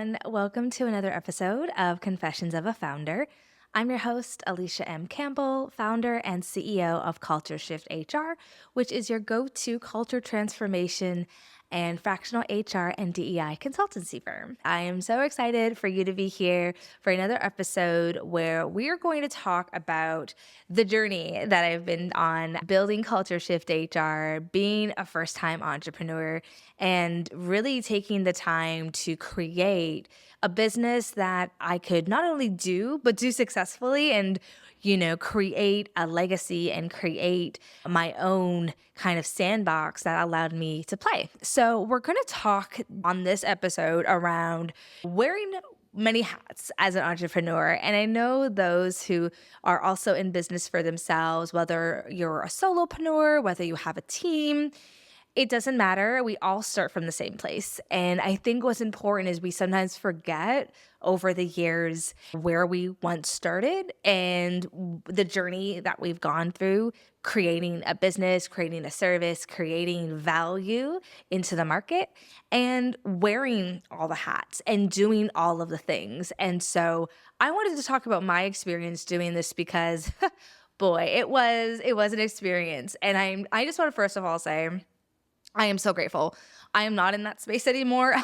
everyone. Welcome to another episode of Confessions of a Founder. I'm your host, Alysha M. Campbell, founder and CEO of Culture Shift HR, which is your go-to culture transformation and fractional HR and DEI consultancy firm. I am so excited for you to be here for another episode where we are going to talk about the journey that I've been on building Culture Shift HR, being a first-time entrepreneur, and really taking the time to create a business that I could not only do, but do successfully and create a legacy and create my own kind of sandbox that allowed me to play. So we're going to talk on this episode around wearing many hats as an entrepreneur. And I know those who are also in business for themselves, whether you're a solopreneur, whether you have a team, it doesn't matter. We all start from the same place. And I think what's important is we sometimes forget over the years where we once started and the journey that we've gone through, creating a business, creating a service, creating value into the market, and wearing all the hats and doing all of the things. And so I wanted to talk about my experience doing this because boy, it was an experience. And I just want to first of all say, I am so grateful. I am not in that space anymore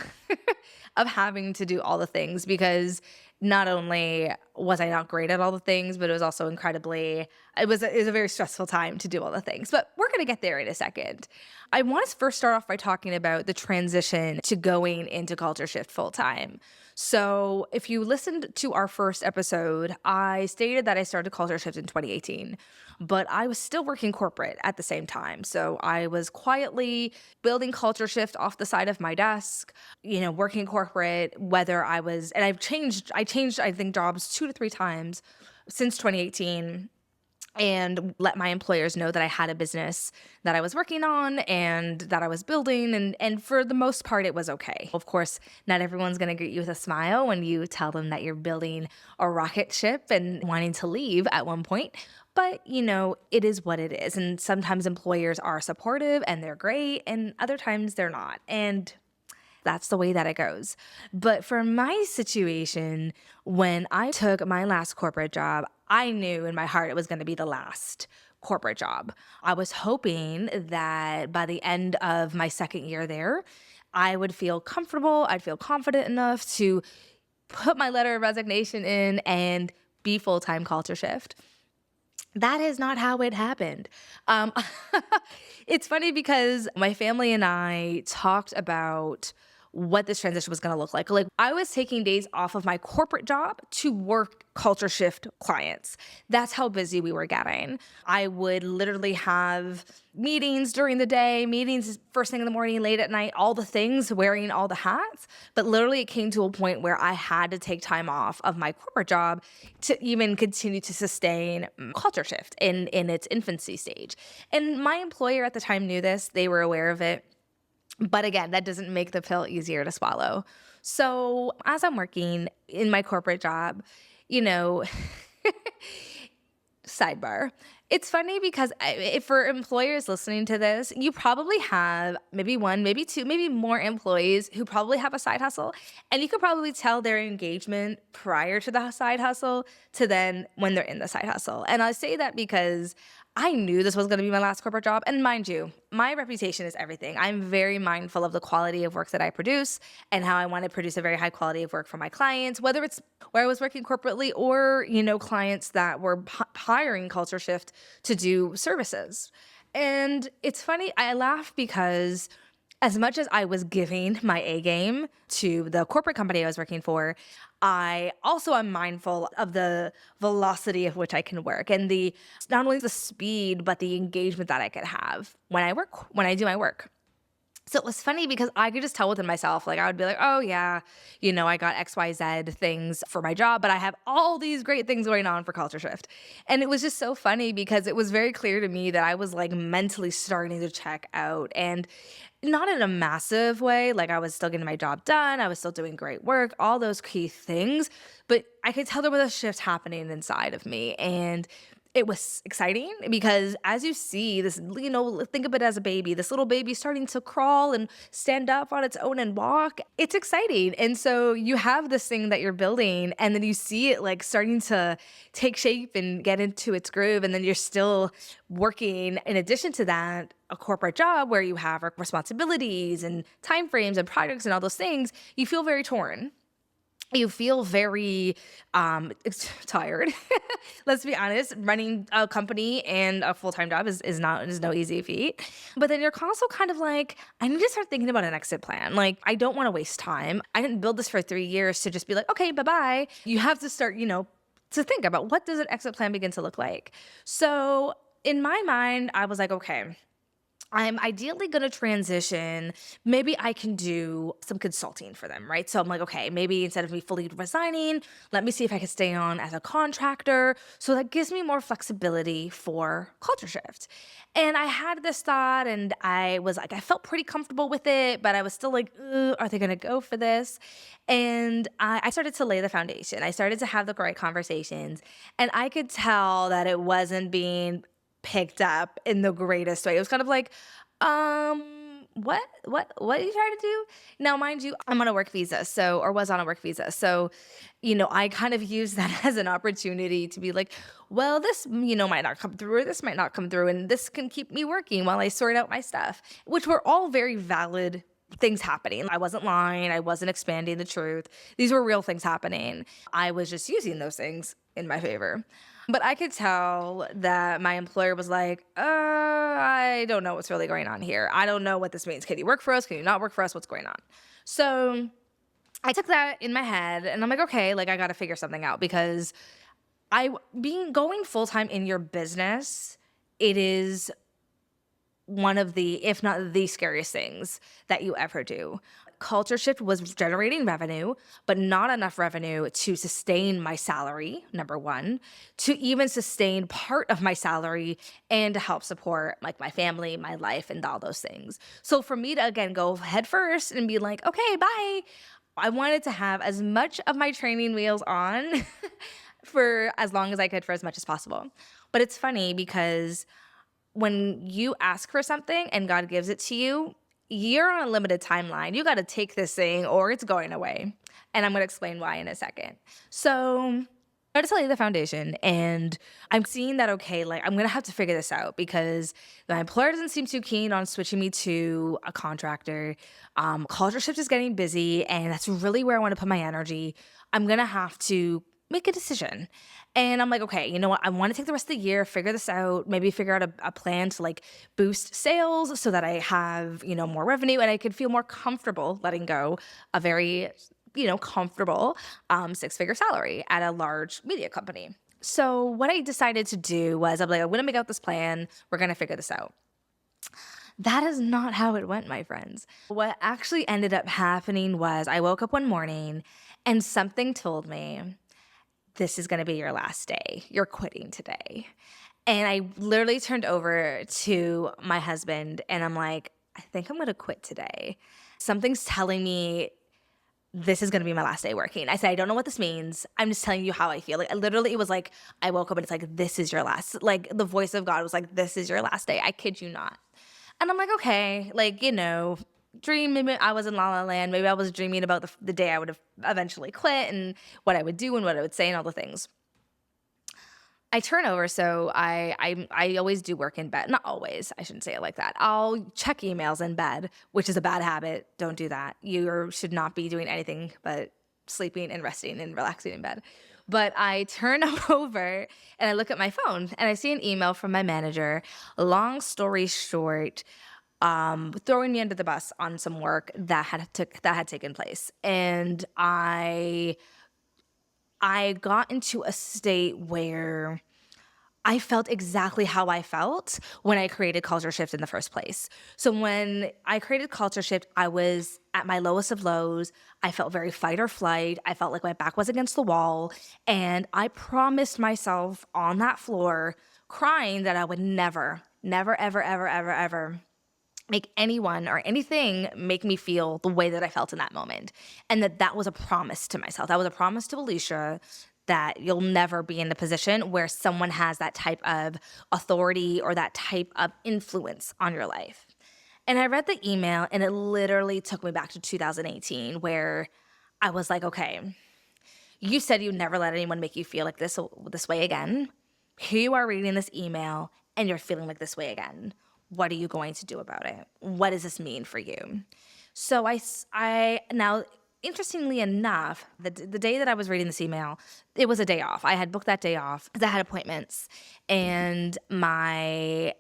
of having to do all the things because not only was I not great at all the things, but it was also it was a very stressful time to do all the things. But we're going to get there in a second. I want to first start off by talking about the transition to going into Culture Shift full time. So if you listened to our first episode, I stated that I started Culture Shift in 2018, but I was still working corporate at the same time. So I was quietly building Culture Shift off the side of my desk, working corporate, and I changed, I think, jobs 2 to 3 times since 2018 and let my employers know that I had a business that I was working on and that I was building. And for the most part, it was okay. Of course, not everyone's going to greet you with a smile when you tell them that you're building a rocket ship and wanting to leave at one point. But, it is what it is. And sometimes employers are supportive and they're great, and other times they're not. And that's the way that it goes. But for my situation, when I took my last corporate job, I knew in my heart it was going to be the last corporate job. I was hoping that by the end of my second year there, I would feel comfortable, I'd feel confident enough to put my letter of resignation in and be full-time Culture Shift. That is not how it happened. It's funny because my family and I talked about what this transition was going to look like. Like, I was taking days off of my corporate job to work Culture Shift clients. That's how busy we were getting. I would literally have meetings during the day, meetings first thing in the morning, late at night, all the things, wearing all the hats. But literally it came to a point where I had to take time off of my corporate job to even continue to sustain Culture Shift in its infancy stage. And my employer at the time knew this. They were aware of it. But again, that doesn't make the pill easier to swallow. So as I'm working in my corporate job, sidebar, it's funny because if for employers listening to this, you probably have maybe 1, maybe 2, maybe more employees who probably have a side hustle. And you could probably tell their engagement prior to the side hustle to then when they're in the side hustle. And I say that because I knew this was going to be my last corporate job. And mind you, my reputation is everything. I'm very mindful of the quality of work that I produce and how I want to produce a very high quality of work for my clients, whether it's where I was working corporately or, clients that were hiring Culture Shift to do services. And it's funny, I laugh because as much as I was giving my A game to the corporate company I was working for, I also am mindful of the velocity of which I can work and not only the speed, but the engagement that I could have when I do my work. So it was funny because I could just tell within myself, like I would be like, oh yeah, I got XYZ things for my job, but I have all these great things going on for Culture Shift. And it was just so funny because it was very clear to me that I was like mentally starting to check out, and not in a massive way. Like, I was still getting my job done. I was still doing great work, all those key things, but I could tell there was a shift happening inside of me. And it was exciting because as you see this, think of it as a baby, this little baby starting to crawl and stand up on its own and walk. It's exciting. And so you have this thing that you're building and then you see it like starting to take shape and get into its groove. And then you're still working in addition to that, a corporate job where you have responsibilities and timeframes and projects and all those things. You feel very torn. You feel very tired. Let's be honest, running a company and a full-time job is no easy feat. But then you're also kind of like, I need to start thinking about an exit plan. Like, I don't want to waste time. I didn't build this for 3 years to just be like, okay, bye-bye. You have to start, to think about what does an exit plan begin to look like. So in my mind, I was like, okay, I'm ideally going to transition. Maybe I can do some consulting for them, right? So I'm like, okay, maybe instead of me fully resigning, let me see if I can stay on as a contractor. So that gives me more flexibility for culture shift. And I had this thought and I was like, I felt pretty comfortable with it, but I was still like, are they going to go for this? And I started to lay the foundation. I started to have the right conversations and I could tell that it wasn't being picked up in the greatest way. It was kind of like, what are you trying to do? Now, mind you, I'm on a work visa, or was on a work visa. So, I kind of used that as an opportunity to be like, well, this, might not come through, or this might not come through, and this can keep me working while I sort out my stuff, which were all very valid things happening. I wasn't lying. I wasn't expanding the truth. These were real things happening. I was just using those things in my favor. But I could tell that my employer was like, I don't know what's really going on here. I don't know what this means. Can you work for us? Can you not work for us? What's going on? So I took that in my head and I'm like, okay, like I got to figure something out because going full-time in your business, it is one of the, if not the scariest things that you ever do. Culture Shift was generating revenue, but not enough revenue to sustain my salary, number one, to even sustain part of my salary and to help support like my family, my life, and all those things. So for me to, again, go head first and be like, okay, bye. I wanted to have as much of my training wheels on for as long as I could for as much as possible. But it's funny because when you ask for something and God gives it to you, you're on a limited timeline. You got to take this thing or it's going away. And I'm going to explain why in a second. So I just lay the foundation and I'm seeing that, okay, like I'm going to have to figure this out because my employer doesn't seem too keen on switching me to a contractor. Culture Shift is getting busy and that's really where I want to put my energy. I'm going to have to make a decision. And I'm like, okay, you know what? I want to take the rest of the year, figure this out, maybe figure out a plan to like boost sales so that I have, more revenue and I could feel more comfortable letting go a very, comfortable 6-figure salary at a large media company. So what I decided to do was I'm like, I'm going to make out this plan. We're going to figure this out. That is not how it went, my friends. What actually ended up happening was I woke up one morning and something told me, this is going to be your last day. You're quitting today. And I literally turned over to my husband and I'm like, I think I'm going to quit today. Something's telling me this is going to be my last day working. I said, I don't know what this means. I'm just telling you how I feel. Like literally it was like, I woke up and it's like, this is your last, like the voice of God was like, this is your last day. I kid you not. And I'm like, okay, like, dream, maybe I was in La La Land. Maybe I was dreaming about the day I would have eventually quit and what I would do and what I would say and all the things. I turn over, so I always do work in bed. Not always, I shouldn't say it like that. I'll check emails in bed, which is a bad habit. Don't do that. You should not be doing anything but sleeping and resting and relaxing in bed. But I turn over and I look at my phone and I see an email from my manager. Long story short, throwing me under the bus on some work that had taken place. And I got into a state where I felt exactly how I felt when I created Culture Shift in the first place. So when I created Culture Shift, I was at my lowest of lows. I felt very fight or flight. I felt like my back was against the wall. And I promised myself on that floor, crying, that I would never, ever, ever make anyone or anything make me feel the way that I felt in that moment. And that was a promise to myself. That was a promise to Alysha that you'll never be in the position where someone has that type of authority or that type of influence on your life. And I read the email and it literally took me back to 2018 where I was like, okay, you said you never let anyone make you feel like this way again. Here you are reading this email and you're feeling like this way again. What are you going to do about it? What does this mean for you? So now, interestingly enough, the day that I was reading this email, it was a day off. I had booked that day off because I had appointments, and I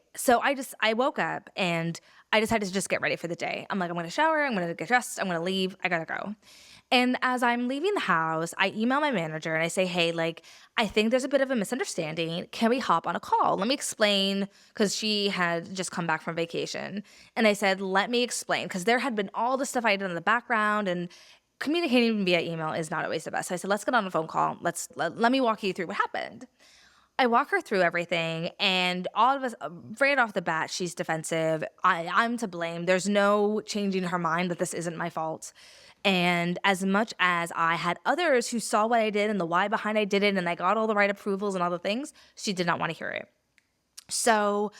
woke up and I decided to just get ready for the day. I'm like, I'm going to shower, I'm going to get dressed, I'm going to leave, I got to go. And as I'm leaving the house, I email my manager and I say, hey, like, I think there's a bit of a misunderstanding. Can we hop on a call? Let me explain, because she had just come back from vacation. And I said, let me explain, because there had been all the stuff I had done in the background, and communicating via email is not always the best. So I said, let's get on a phone call. Let me walk you through what happened. I walk her through everything, and all of us, right off the bat, she's defensive. I'm to blame. There's no changing her mind that this isn't my fault. And as much as I had others who saw what I did and the why behind I did it, and I got all the right approvals and all the things, she did not want to hear it. So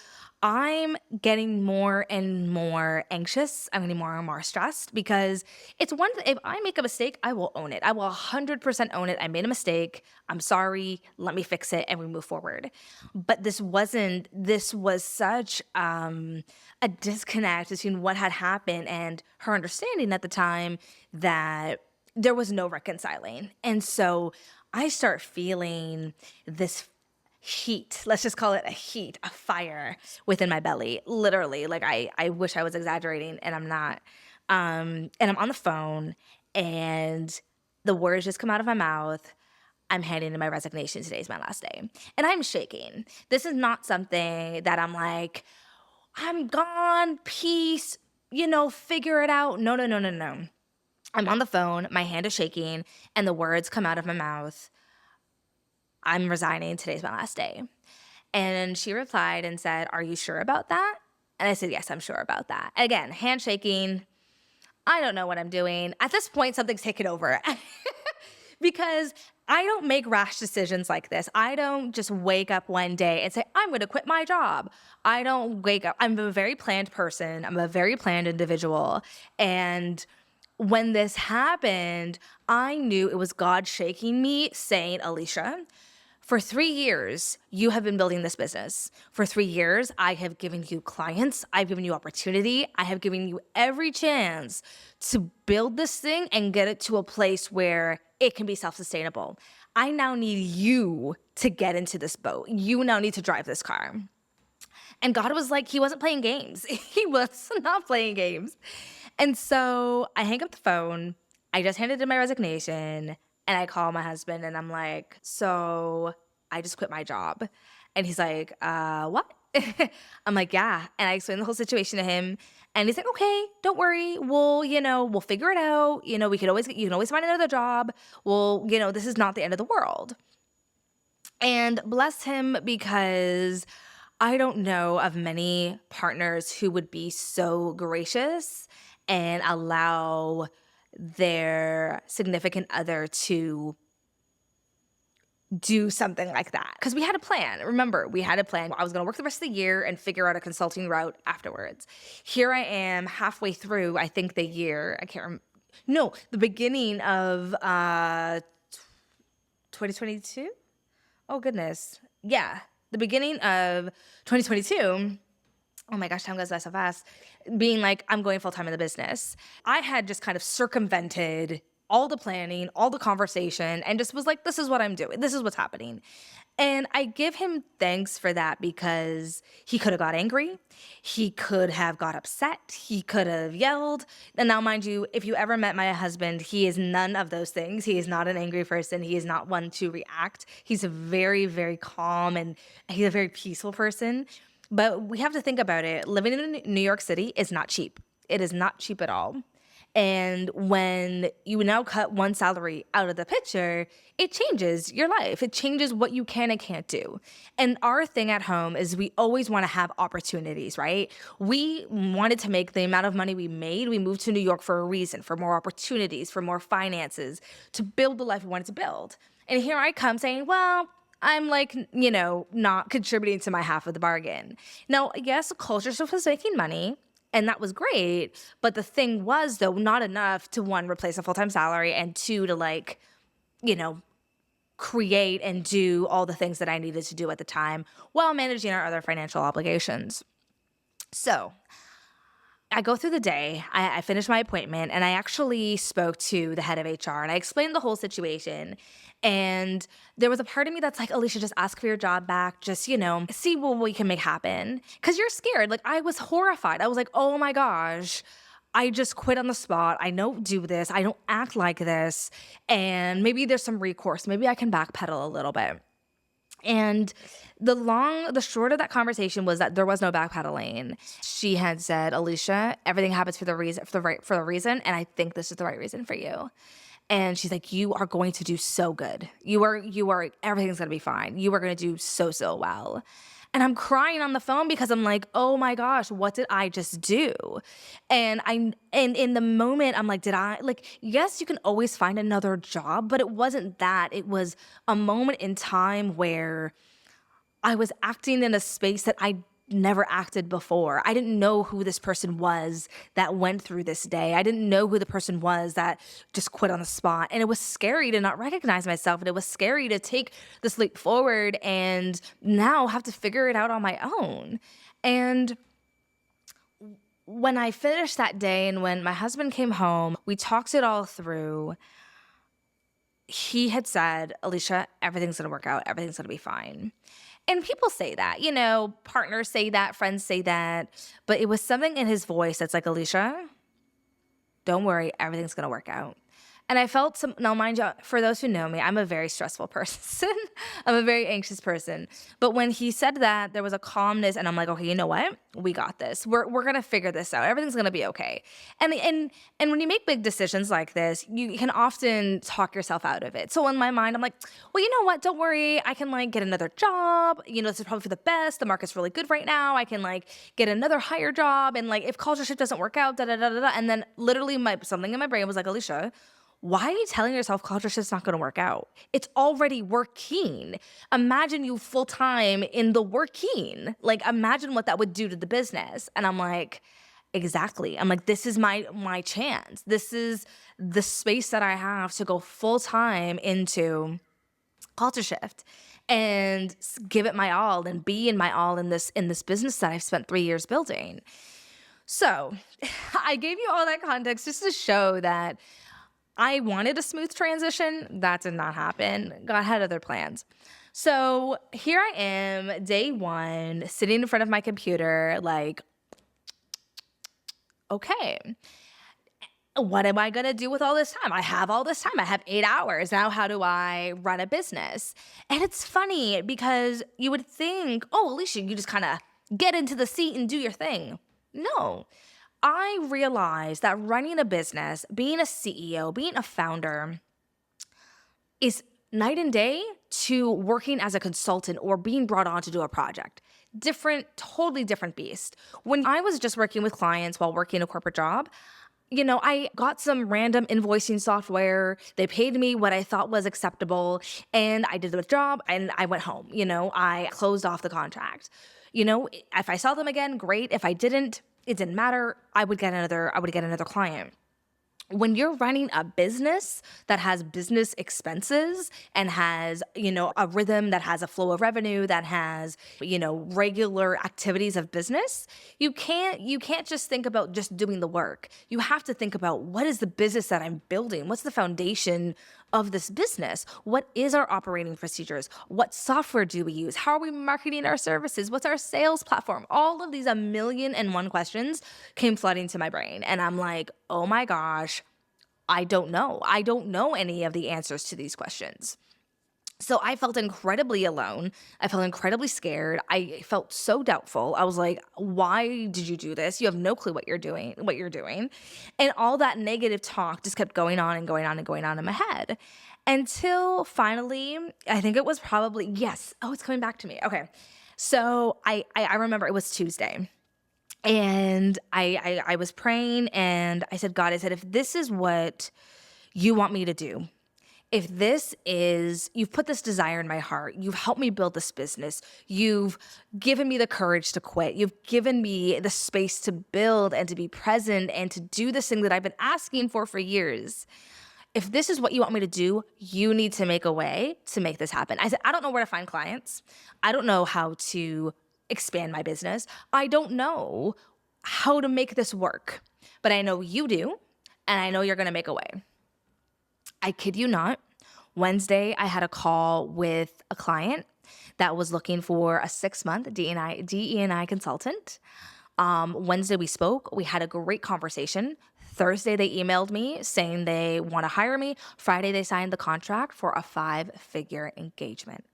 I'm getting more and more anxious. I'm getting more and more stressed, because it's one thing, if I make a mistake, I will own it. I will 100% own it. I made a mistake. I'm sorry. Let me fix it, and we move forward. But this was such a disconnect between what had happened and her understanding at the time that there was no reconciling. And so I start feeling this heat. Let's just call it a heat, a fire within my belly. Literally, like I wish I was exaggerating, and I'm not. And I'm on the phone, and the words just come out of my mouth. I'm handing in my resignation. Today's my last day. And I'm shaking. This is not something that I'm like, I'm gone, peace, figure it out. No, no, no, no, no. I'm on the phone, my hand is shaking, and the words come out of my mouth. I'm resigning. Today's my last day. And she replied and said, are you sure about that? And I said, yes, I'm sure about that. Again, handshaking. I don't know what I'm doing. At this point, something's taken over because I don't make rash decisions like this. I don't just wake up one day and say, I'm going to quit my job. I don't wake up. I'm a very planned person. I'm a very planned individual. And when this happened, I knew it was God shaking me, saying, Alysha, for 3 years, you have been building this business. For 3 years, I have given you clients. I've given you opportunity. I have given you every chance to build this thing and get it to a place where it can be self-sustainable. I now need you to get into this boat. You now need to drive this car. And God was like, he wasn't playing games. He was not playing games. And so I hang up the phone. I just handed in my resignation. And I call my husband and I'm like, so I just quit my job. And he's like, what? I'm like, yeah. And I explained the whole situation to him. And he's like, okay, don't worry. We'll figure it out. You can always find another job. This is not the end of the world. And bless him, because I don't know of many partners who would be so gracious and allow their significant other to do something like that. Because we had a plan. Remember, we had a plan. I was going to work the rest of the year and figure out a consulting route afterwards. Here I am halfway through, I think, the year. I can't remember. No, the beginning of 2022? Oh, goodness. Yeah, the beginning of 2022. Oh my gosh, time goes by so fast. Being like, I'm going full time in the business. I had just kind of circumvented all the planning, all the conversation, and just was like, this is what I'm doing. This is what's happening. And I give him thanks for that, because he could have got angry. He could have got upset. He could have yelled. And now, mind you, if you ever met my husband, he is none of those things. He is not an angry person. He is not one to react. He's a very, very calm, and he's a very peaceful person. But we have to think about it. Living in New York City is not cheap. It is not cheap at all. And when you now cut one salary out of the picture, it changes your life. It changes what you can and can't do. And our thing at home is we always want to have opportunities, right? We wanted to make the amount of money we made. We moved to New York for a reason, for more opportunities, for more finances, to build the life we wanted to build. And here I come saying, well, I'm like, not contributing to my half of the bargain. Now, yes, culture shift was making money, and that was great. But the thing was, though, not enough to, one, replace a full-time salary, and two, to like, you know, create and do all the things that I needed to do at the time while managing our other financial obligations. So I go through the day, I finish my appointment, and I actually spoke to the head of HR, and I explained the whole situation. And there was a part of me that's like, Alysha, just ask for your job back. Just, see what we can make happen. Because you're scared. Like, I was horrified. I was like, oh my gosh, I just quit on the spot. I don't do this. I don't act like this. And maybe there's some recourse. Maybe I can backpedal a little bit. And the short of that conversation was that there was no backpedaling. She had said, Alysha, everything happens for the reason, and I think this is the right reason for you. And she's like, you are going to do so good. You are, everything's gonna be fine. You are gonna do so well. And I'm crying on the phone because I'm like, oh my gosh, what did I just do? And in the moment, I'm like, yes, you can always find another job, but it wasn't that. It was a moment in time where I was acting in a space that I never acted before. I didn't know who this person was that went through this day. I didn't know who the person was that just quit on the spot. And it was scary to not recognize myself. And it was scary to take this leap forward and now have to figure it out on my own. And when I finished that day and when my husband came home, we talked it all through. He had said, Alysha, everything's going to work out. Everything's going to be fine. And people say that, partners say that, friends say that, but it was something in his voice that's like, Alysha, don't worry, everything's going to work out. And I felt now mind you, for those who know me, I'm a very stressful person. I'm a very anxious person. But when he said that, there was a calmness and I'm like, okay, you know what? We got this. We're going to figure this out. Everything's going to be okay. And when you make big decisions like this, you can often talk yourself out of it. So in my mind, I'm like, well, you know what? Don't worry. I can get another job. This is probably for the best. The market's really good right now. I can get another higher job. And if culture shift doesn't work out, And then literally something in my brain was like, Alysha, why are you telling yourself culture shift's not going to work out? It's already working. Imagine you full-time in the working. Imagine what that would do to the business. And I'm like, exactly. I'm like, this is my chance. This is the space that I have to go full-time into culture shift and give it my all and be in my all in this business that I've spent 3 years building. So I gave you all that context just to show that I wanted a smooth transition. That did not happen. God had other plans. So here I am, day one, sitting in front of my computer, okay, what am I going to do with all this time? I have all this time. I have 8 hours. Now, how do I run a business? And it's funny because you would think, oh, Alysha, you just kind of get into the seat and do your thing. No. I realized that running a business, being a CEO, being a founder is night and day to working as a consultant or being brought on to do a project. Totally different beast. When I was just working with clients while working a corporate job, I got some random invoicing software. They paid me what I thought was acceptable and I did the job and I went home. I closed off the contract. If I saw them again, great. If I didn't, it didn't matter. I would get another client. When you're running a business that has business expenses and has, a rhythm that has a flow of revenue, that has, regular activities of business, you can't just think about just doing the work. You have to think about what is the business that I'm building? What's the foundation of this business? What is our operating procedures? What software do we use? How are we marketing our services? What's our sales platform? All of these 1,000,001 questions came flooding to my brain. And I'm like, oh my gosh, I don't know. I don't know any of the answers to these questions. So I felt incredibly alone. I felt incredibly scared. I felt so doubtful. I was like, why did you do this? You have no clue what you're doing. And all that negative talk just kept going on and going on and going on in my head. Until finally, I think it was probably, yes. Oh, it's coming back to me. Okay. So I remember it was Tuesday. And I was praying and I said, God, if this is what you want me to do, if you've put this desire in my heart, you've helped me build this business, you've given me the courage to quit, you've given me the space to build and to be present and to do this thing that I've been asking for years. If this is what you want me to do, you need to make a way to make this happen. I said, I don't know where to find clients. I don't know how to expand my business. I don't know how to make this work, but I know you do, and I know you're going to make a way. I kid you not. Wednesday, I had a call with a client that was looking for a 6-month DE&I consultant. Wednesday, we spoke. We had a great conversation. Thursday, they emailed me saying they want to hire me. Friday, they signed the contract for a 5-figure engagement.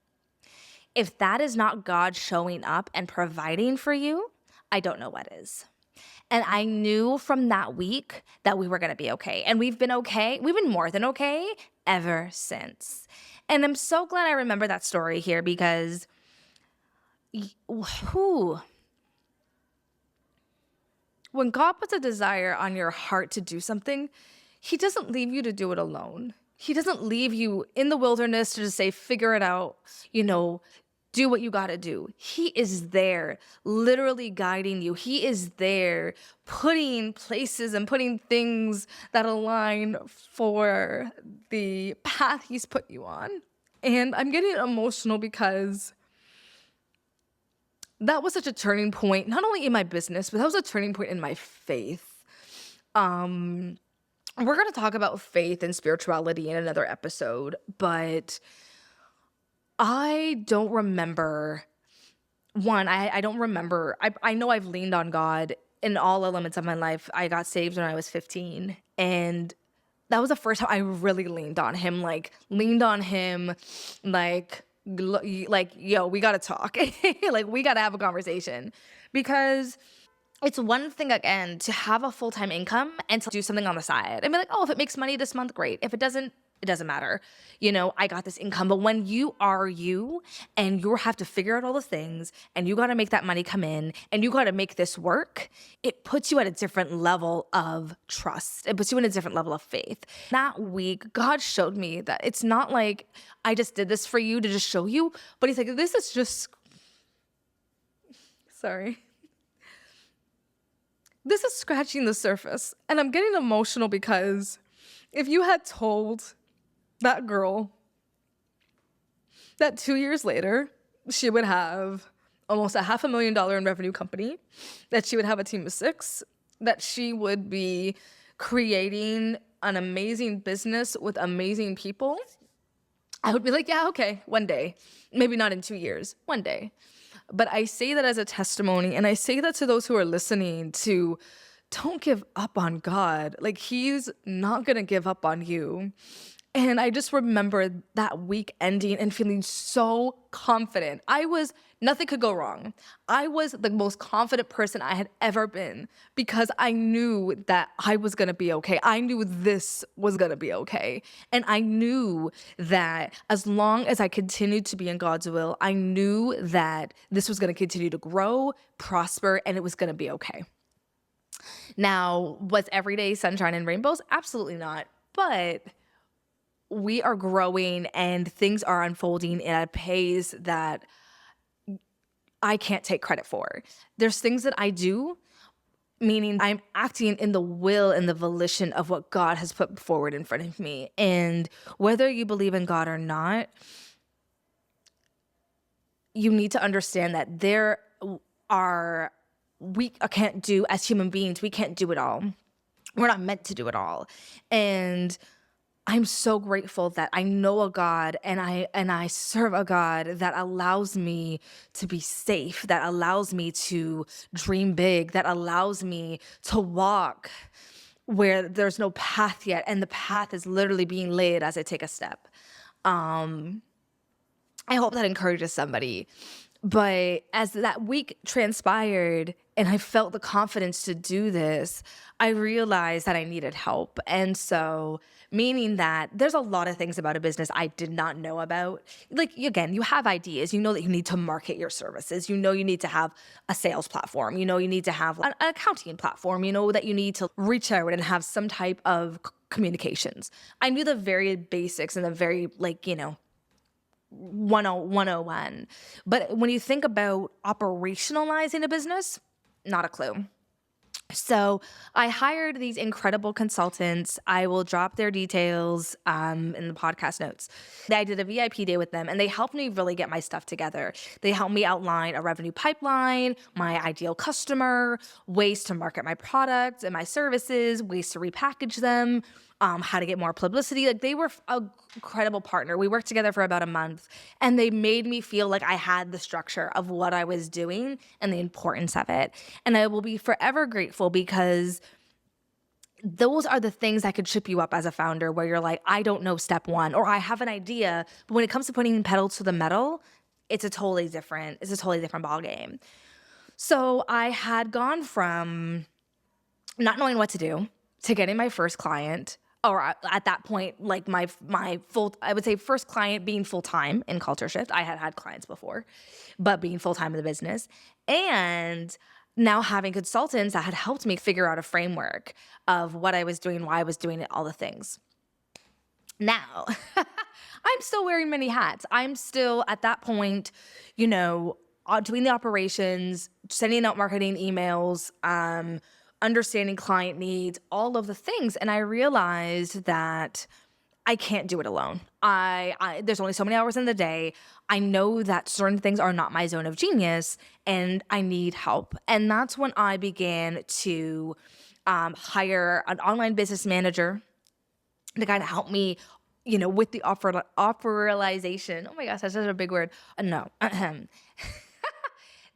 If that is not God showing up and providing for you, I don't know what is. And I knew from that week that we were going to be okay. And we've been okay. We've been more than okay ever since. And I'm so glad I remember that story here because when God puts a desire on your heart to do something, he doesn't leave you to do it alone. He doesn't leave you in the wilderness to just say, figure it out, do what you got to do. He is there literally guiding you. He is there putting places and putting things that align for the path he's put you on. And I'm getting emotional because that was such a turning point, not only in my business, but that was a turning point in my faith. We're going to talk about faith and spirituality in another episode, but I don't remember. I don't remember. I know I've leaned on God in all elements of my life. I got saved when I was 15, and that was the first time I really leaned on him, like, yo, we got to talk. Like, we got to have a conversation, because it's one thing, again, to have a full-time income and to do something on the side and be like, oh, if it makes money this month, great. If it doesn't, it doesn't matter. I got this income. But when you are you and you have to figure out all the things and you got to make that money come in and you got to make this work, it puts you at a different level of trust. It puts you in a different level of faith. That week, God showed me that it's not like I just did this for you to just show you, but he's like, this is just, sorry. This is scratching the surface. And I'm getting emotional because if you had told that girl that 2 years later, she would have almost $500,000 in revenue company, that she would have a team of 6, that she would be creating an amazing business with amazing people, I would be like, yeah, okay, one day. Maybe not in 2 years, one day. But I say that as a testimony, and I say that to those who are listening to don't give up on God. Like, he's not going to give up on you. And I just remember that week ending and feeling so confident. Nothing could go wrong. I was the most confident person I had ever been because I knew that I was going to be okay. I knew this was going to be okay. And I knew that as long as I continued to be in God's will, I knew that this was going to continue to grow, prosper, and it was going to be okay. Now, was every day sunshine and rainbows? Absolutely not. But we are growing and things are unfolding at a pace that I can't take credit for. There's things that I do, meaning I'm acting in the will and the volition of what God has put forward in front of me. And whether you believe in God or not, you need to understand that we can't do, as human beings, we can't do it all. We're not meant to do it all. And I'm so grateful that I know a God and I serve a God that allows me to be safe, that allows me to dream big, that allows me to walk where there's no path yet, and the path is literally being laid as I take a step. I hope that encourages somebody. But as that week transpired and I felt the confidence to do this, I realized that I needed help. And so, meaning that there's a lot of things about a business I did not know about. Like, again, you have ideas. You know that you need to market your services. You know you need to have a sales platform. You know you need to have an accounting platform. You know that you need to reach out and have some type of communications. I knew the very basics and the very 101. But when you think about operationalizing a business, not a clue. So I hired these incredible consultants. I will drop their details in the podcast notes. I did a VIP day with them, and they helped me really get my stuff together. They helped me outline a revenue pipeline, my ideal customer, ways to market my products and my services, ways to repackage them, how to get more publicity. Like, they were a incredible partner. We worked together for about a month, and they made me feel like I had the structure of what I was doing and the importance of it. And I will be forever grateful, because those are the things that could trip you up as a founder, where you're like, I don't know step one, or I have an idea, but when it comes to putting pedal to the metal, it's a totally different ball game. So I had gone from not knowing what to do to getting my first client, or at that point, like my I would say first client being full-time in Culture Shift. I had clients before, but being full-time in the business, and now having consultants that had helped me figure out a framework of what I was doing, why I was doing it, all the things. Now, I'm still wearing many hats. I'm still at that point, doing the operations, sending out marketing emails, understanding client needs, all of the things. And I realized that I can't do it alone. There's only so many hours in the day. I know that certain things are not my zone of genius, and I need help. And that's when I began to hire an online business manager to kind of help me, with the offeralization. Oh my gosh, that's such a big word. No.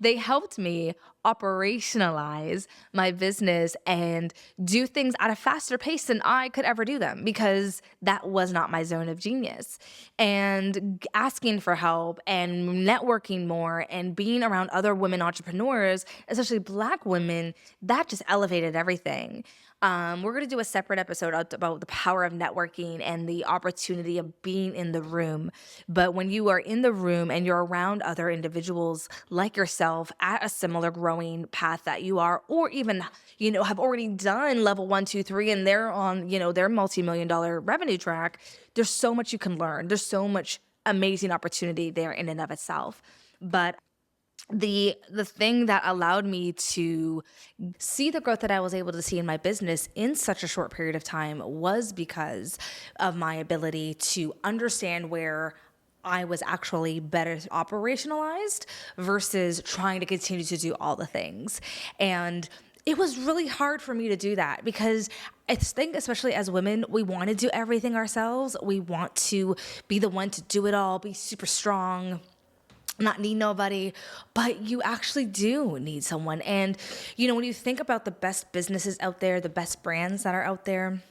They helped me operationalize my business and do things at a faster pace than I could ever do them, because that was not my zone of genius. And asking for help and networking more and being around other women entrepreneurs, especially Black women, that just elevated everything. We're going to do a separate episode about the power of networking and the opportunity of being in the room. But when you are in the room and you're around other individuals like yourself at a similar growing path that you are, or even, have already done level 1, 2, 3, and they're on, their multi-million-dollar revenue track, there's so much you can learn. There's so much amazing opportunity there in and of itself. But the thing that allowed me to see the growth that I was able to see in my business in such a short period of time was because of my ability to understand where I was actually better operationalized versus trying to continue to do all the things. And it was really hard for me to do that, because I think, especially as women, we want to do everything ourselves. We want to be the one to do it all, be super strong, not need nobody, but you actually do need someone. And, when you think about the best businesses out there, the best brands that are out there,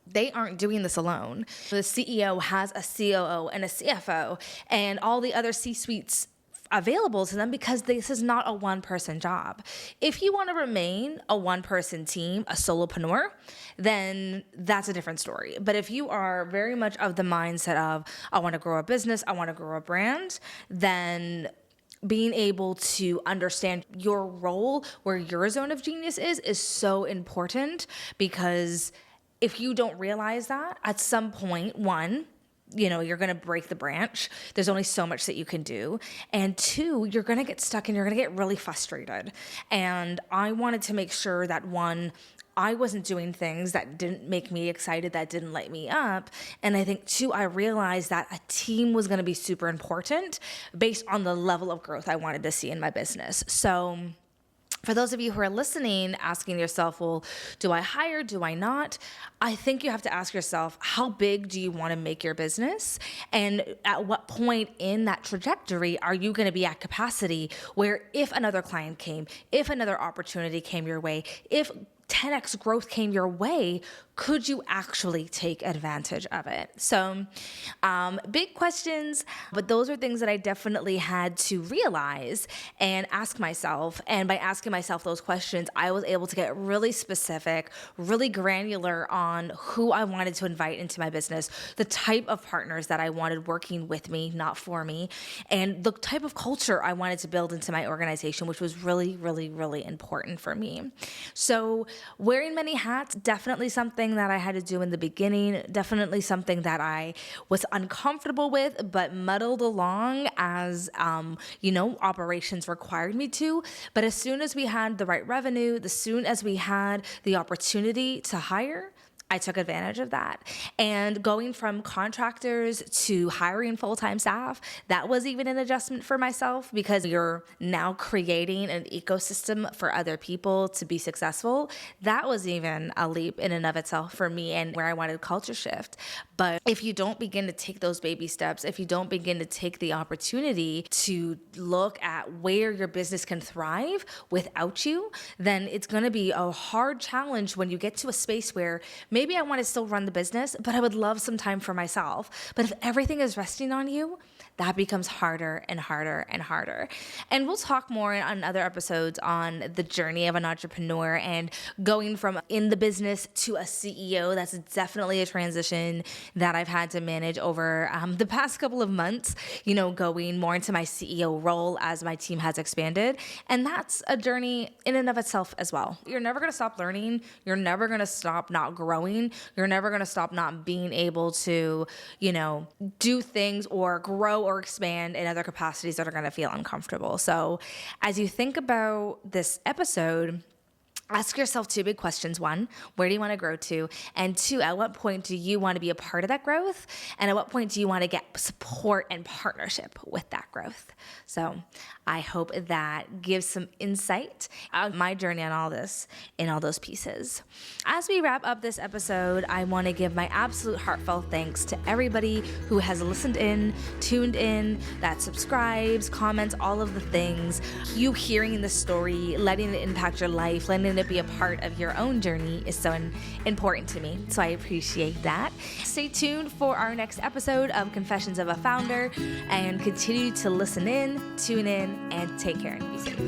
they aren't doing this alone. The CEO has a COO and a CFO and all the other C-suites available to them, because this is not a one-person job. If you want to remain a one-person team, a solopreneur, then that's a different story. But if you are very much of the mindset of, I want to grow a business, I want to grow a brand, then being able to understand your role, where your zone of genius is so important. Because if you don't realize that, at some point, one, you're going to break the branch. There's only so much that you can do. And two, you're going to get stuck and you're going to get really frustrated. And I wanted to make sure that, one, I wasn't doing things that didn't make me excited, that didn't light me up. And I think, two, I realized that a team was going to be super important based on the level of growth I wanted to see in my business. So for those of you who are listening, asking yourself, well, do I hire? Do I not? I think you have to ask yourself, how big do you want to make your business? And at what point in that trajectory are you going to be at capacity where if another client came, if another opportunity came your way, if 10x growth came your way, could you actually take advantage of it? So big questions, but those are things that I definitely had to realize and ask myself. And by asking myself those questions, I was able to get really specific, really granular on who I wanted to invite into my business, the type of partners that I wanted working with me, not for me, and the type of culture I wanted to build into my organization, which was really, really, really important for me. So wearing many hats, definitely something something that I had to do in the beginning, definitely something that I was uncomfortable with, but muddled along as, operations required me to. But as soon as we had the right revenue, as soon as we had the opportunity to hire, I took advantage of that. And going from contractors to hiring full-time staff, that was even an adjustment for myself, because you're now creating an ecosystem for other people to be successful. That was even a leap in and of itself for me, and where I wanted culture shift. But if you don't begin to take those baby steps, if you don't begin to take the opportunity to look at where your business can thrive without you, then it's going to be a hard challenge when you get to a space where maybe I want to still run the business, but I would love some time for myself. But if everything is resting on you, that becomes harder and harder and harder. And we'll talk more on other episodes on the journey of an entrepreneur and going from in the business to a CEO. That's definitely a transition that I've had to manage over the past couple of months, going more into my CEO role as my team has expanded. And that's a journey in and of itself as well. You're never going to stop learning. You're never going to stop not growing. You're never going to stop not being able to, do things or grow or expand in other capacities that are going to feel uncomfortable. So as you think about this episode, ask yourself two big questions. One, where do you want to grow to? And two, at what point do you want to be a part of that growth? And at what point do you want to get support and partnership with that growth? So I hope that gives some insight on my journey on all this in all those pieces. As we wrap up this episode, I want to give my absolute heartfelt thanks to everybody who has listened in, tuned in, that subscribes, comments, all of the things. You hearing the story, letting it impact your life, letting it be a part of your own journey is so important to me. So I appreciate that. Stay tuned for our next episode of Confessions of a Founder, and continue to listen in, tune in, and take care and be safe.